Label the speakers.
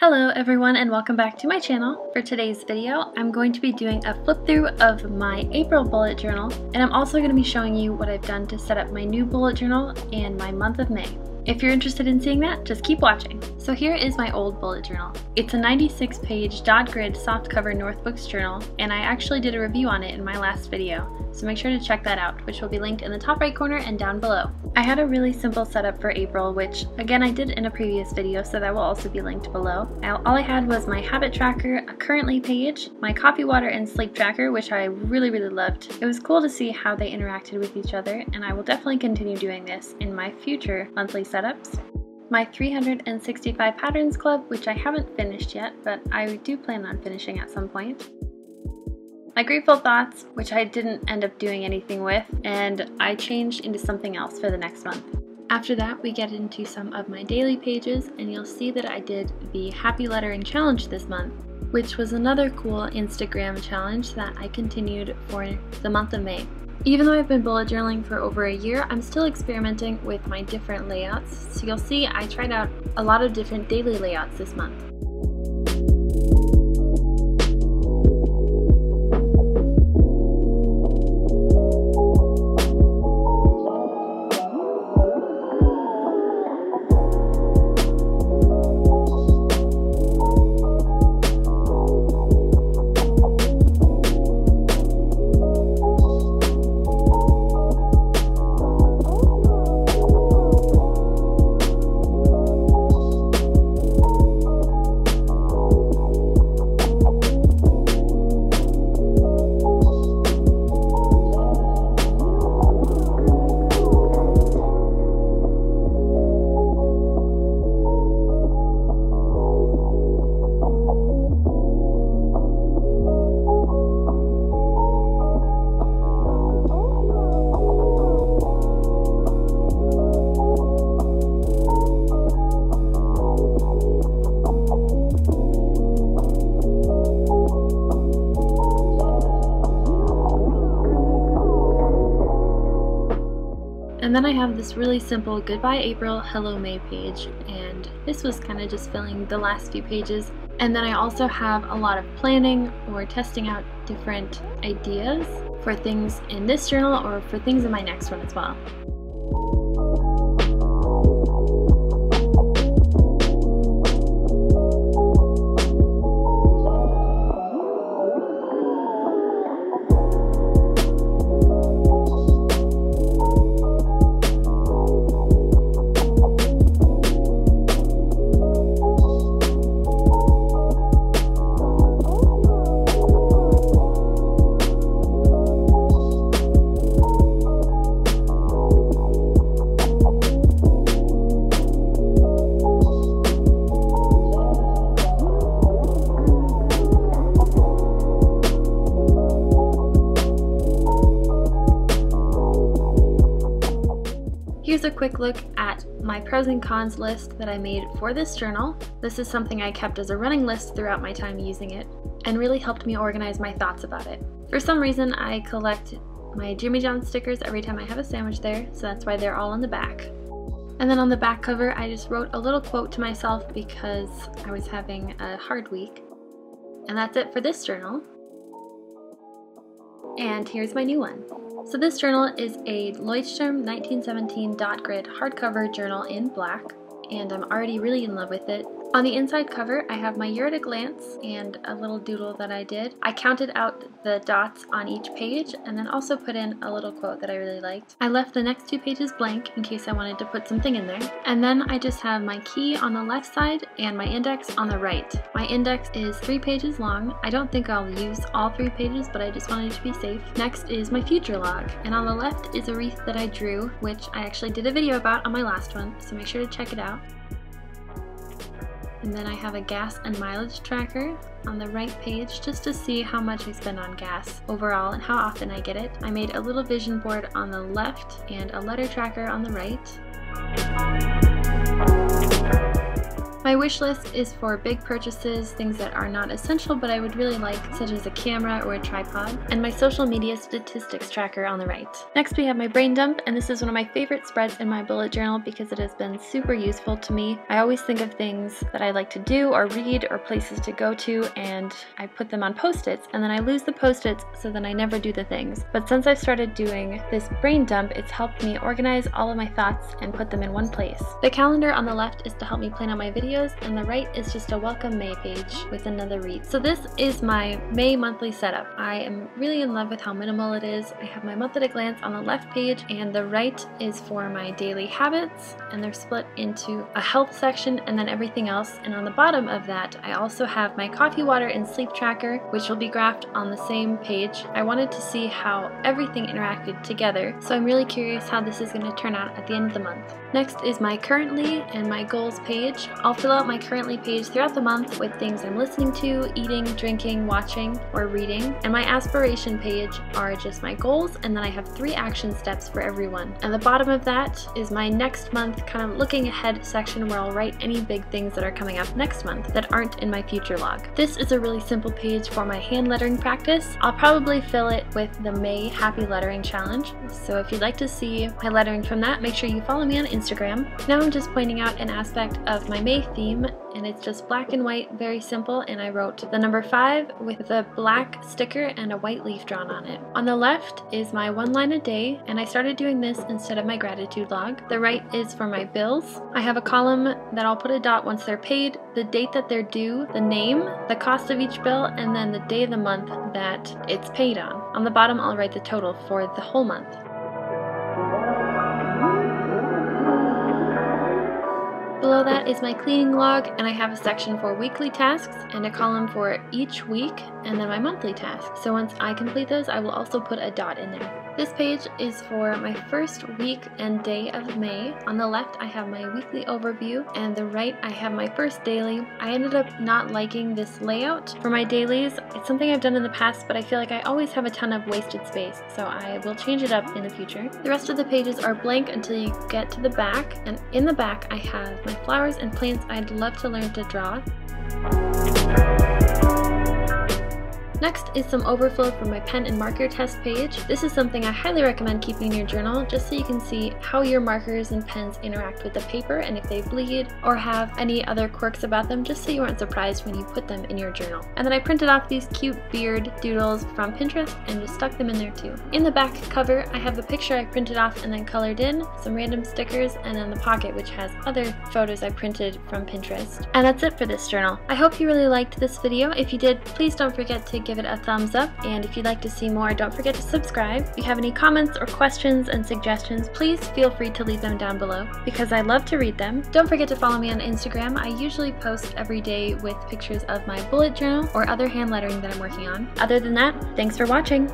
Speaker 1: Hello everyone and welcome back to my channel. For today's video, I'm going to be doing a flip through of my April bullet journal, and I'm also going to be showing you what I've done to set up my new bullet journal and my month of May. If you're interested in seeing that, just keep watching. So here is my old bullet journal. It's a 96-page dot grid softcover Northbooks journal, and I actually did a review on it in my last video, so make sure to check that out, which will be linked in the top right corner and down below. I had a really simple setup for April, which again I did in a previous video, so that will also be linked below. All I had was my habit tracker, a currently page, my coffee, water, and sleep tracker, which I really loved. It was cool to see how they interacted with each other, and I will definitely continue doing this in my future monthly setups. My 365 patterns club, which I haven't finished yet, but I do plan on finishing at some point. My grateful thoughts, which I didn't end up doing anything with, and I changed into something else for the next month. After that, we get into some of my daily pages, and you'll see that I did the happy lettering challenge this month, which was another cool Instagram challenge that I continued for the month of May. Even though I've been bullet journaling for over a year, I'm still experimenting with my different layouts, so you'll see I tried out a lot of different daily layouts this month. And then I have this really simple Goodbye April, Hello May page, and this was kind of just filling the last few pages. And then I also have a lot of planning or testing out different ideas for things in this journal or for things in my next one as well. Here's a quick look at my pros and cons list that I made for this journal. This is something I kept as a running list throughout my time using it, and really helped me organize my thoughts about it. For some reason, I collect my Jimmy John stickers every time I have a sandwich there, so that's why they're all on the back. And then on the back cover, I just wrote a little quote to myself because I was having a hard week. And that's it for this journal. And here's my new one. So this journal is a Leuchtturm 1917 dot grid hardcover journal in black, and I'm already really in love with it. On the inside cover, I have my year at a glance and a little doodle that I did. I counted out the dots on each page and then also put in a little quote that I really liked. I left the next two pages blank in case I wanted to put something in there. And then I just have my key on the left side and my index on the right. My index is 3 pages long. I don't think I'll use all 3 pages, but I just wanted to be safe. Next is my future log, and on the left is a wreath that I drew, which I actually did a video about on my last one, so make sure to check it out. And then I have a gas and mileage tracker on the right page just to see how much I spend on gas overall and how often I get it. I made a little vision board on the left and a letter tracker on the right. My My wish list is for big purchases, things that are not essential but I would really like, such as a camera or a tripod, and my social media statistics tracker on the right. Next we have my brain dump, and this is one of my favorite spreads in my bullet journal because it has been super useful to me. I always think of things that I like to do or read or places to go to, and I put them on post-its, and then I lose the post-its, so then I never do the things. But since I've started doing this brain dump, it's helped me organize all of my thoughts and put them in one place. The calendar on the left is to help me plan out my videos, and the right is just a welcome May page with another wreath. So this is my May monthly setup. I am really in love with how minimal it is. I have my month at a glance on the left page, and the right is for my daily habits, and they're split into a health section and then everything else. And on the bottom of that, I also have my coffee, water, and sleep tracker, which will be graphed on the same page. I wanted to see how everything interacted together, so I'm really curious how this is going to turn out at the end of the month. Next is my currently and my goals page. I'll fill out my currently page throughout the month with things I'm listening to, eating, drinking, watching, or reading. And my aspiration page are just my goals, and then I have 3 action steps for every one. And the bottom of that is my next month kind of looking ahead section where I'll write any big things that are coming up next month that aren't in my future log. This is a really simple page for my hand lettering practice. I'll probably fill it with the May Happy Lettering Challenge. So if you'd like to see my lettering from that, make sure you follow me on Instagram. Now I'm just pointing out an aspect of my May theme, and it's just black and white, very simple, and I wrote the number 5 with a black sticker and a white leaf drawn on it. On the left is my 1 line a day, and I started doing this instead of my gratitude log. The right is for my bills. I have a column that I'll put a dot once they're paid, the date that they're due, the name, the cost of each bill, and then the day of the month that it's paid on. On the bottom I'll write the total for the whole month. Below that is my cleaning log, and I have a section for weekly tasks and a column for each week, and then my monthly tasks. So once I complete those, I will also put a dot in there. This page is for my first week and day of May. On the left I have my weekly overview, and the right I have my first daily. I ended up not liking this layout for my dailies. It's something I've done in the past, but I feel like I always have a ton of wasted space, so I will change it up in the future. The rest of the pages are blank until you get to the back, and in the back I have my flowers and plants I'd love to learn to draw. Next is some overflow from my pen and marker test page. This is something I highly recommend keeping in your journal just so you can see how your markers and pens interact with the paper and if they bleed or have any other quirks about them, just so you aren't surprised when you put them in your journal. And then I printed off these cute beard doodles from Pinterest and just stuck them in there too. In the back cover, I have the picture I printed off and then colored in, some random stickers, and then the pocket which has other photos I printed from Pinterest. And that's it for this journal. I hope you really liked this video. If you did, please don't forget to give it a thumbs up, and if you'd like to see more, don't forget to subscribe. If you have any comments or questions and suggestions, please feel free to leave them down below because I love to read them. Don't forget to follow me on Instagram. I usually post every day with pictures of my bullet journal or other hand lettering that I'm working on. Other than that, thanks for watching!